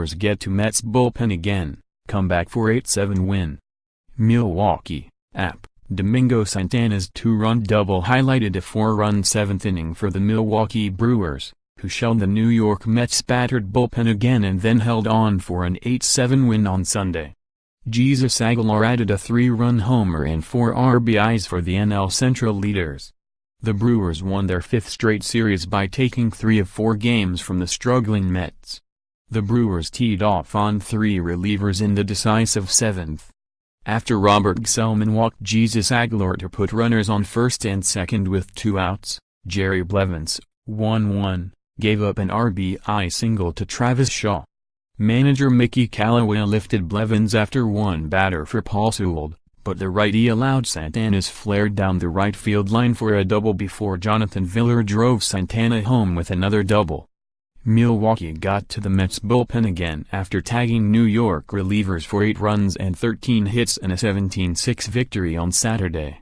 Brewers get to Mets bullpen again, comeback for 8-7 win. Milwaukee, app. Domingo Santana's 2-run double highlighted a 4-run seventh inning for the Milwaukee Brewers, who shelled the New York Mets' battered bullpen again and then held on for an 8-7 win on Sunday. Jesus Aguilar added a 3-run homer and 4 RBIs for the NL Central leaders. The Brewers won their 5th straight series by taking 3 of 4 games from the struggling Mets. The Brewers teed off on 3 relievers in the decisive 7th. After Robert Gsellman walked Jesus Aguilar to put runners on first and second with 2 outs, Jerry Blevins, 1-1, gave up an RBI single to Travis Shaw. Manager Mickey Callaway lifted Blevins after one batter for Paul Sewell, but the righty allowed Santana's flare down the right field line for a double before Jonathan Villar drove Santana home with another double. Milwaukee got to the Mets bullpen again after tagging New York relievers for 8 runs and 13 hits in a 17-6 victory on Saturday.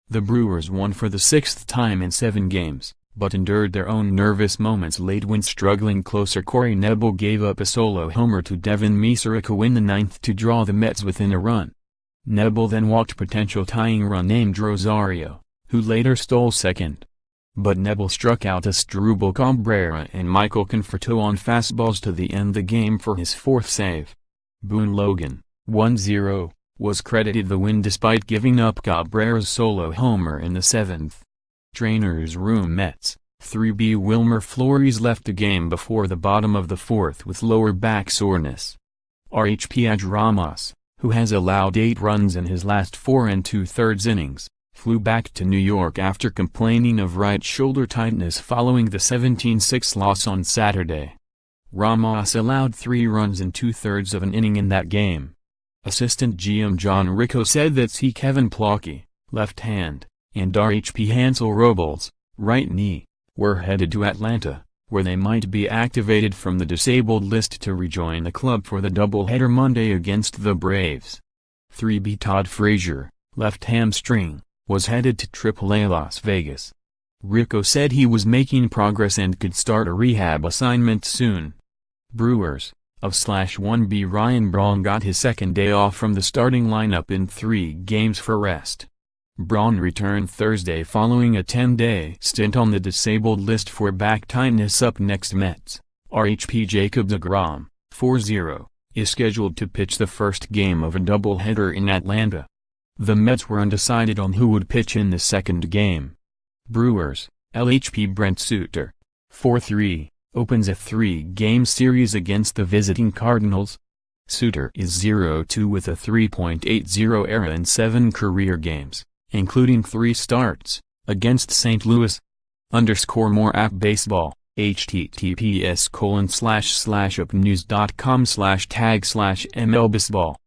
The Brewers won for the 6th time in 7 games, but endured their own nervous moments late when struggling closer Corey Knebel gave up a solo homer to Devin Mesoraco in the 9th to draw the Mets within a run. Knebel then walked potential tying run named Rosario, who later stole second. But Knebel struck out Asdrubal Cabrera and Michael Conforto on fastballs to end the game for his 4th save. Boone Logan, 1-0, was credited the win despite giving up Cabrera's solo homer in the 7th. Trainer's room Mets, 3B Wilmer Flores left the game before the bottom of the 4th with lower back soreness. RHP Ramos, who has allowed 8 runs in his last 4 2/3 innings, flew back to New York after complaining of right shoulder tightness following the 17-6 loss on Saturday. Ramos allowed 3 runs in 2/3 of an inning in that game. Assistant GM John Ricco said that Kevin Plawke, left hand, and RHP Hansel Robles, right knee, were headed to Atlanta, where they might be activated from the disabled list to rejoin the club for the doubleheader Monday against the Braves. 3B Todd Frazier, left hamstring, was headed to AAA Las Vegas. Ricco said he was making progress and could start a rehab assignment soon. Brewers, of/1B Ryan Braun got his 2nd day off from the starting lineup in 3 games for rest. Braun returned Thursday following a 10-day stint on the disabled list for back tightness. Up next Mets, RHP Jacob deGrom, 4-0, is scheduled to pitch the first game of a doubleheader in Atlanta. The Mets were undecided on who would pitch in the second game. Brewers, LHP Brent Suter, 4-3, opens a 3-game series against the visiting Cardinals. Suter is 0-2 with a 3.80 ERA in 7 career games, including 3 starts, against St. Louis. _more app baseball, https://upnews.com/tag/mlbaseball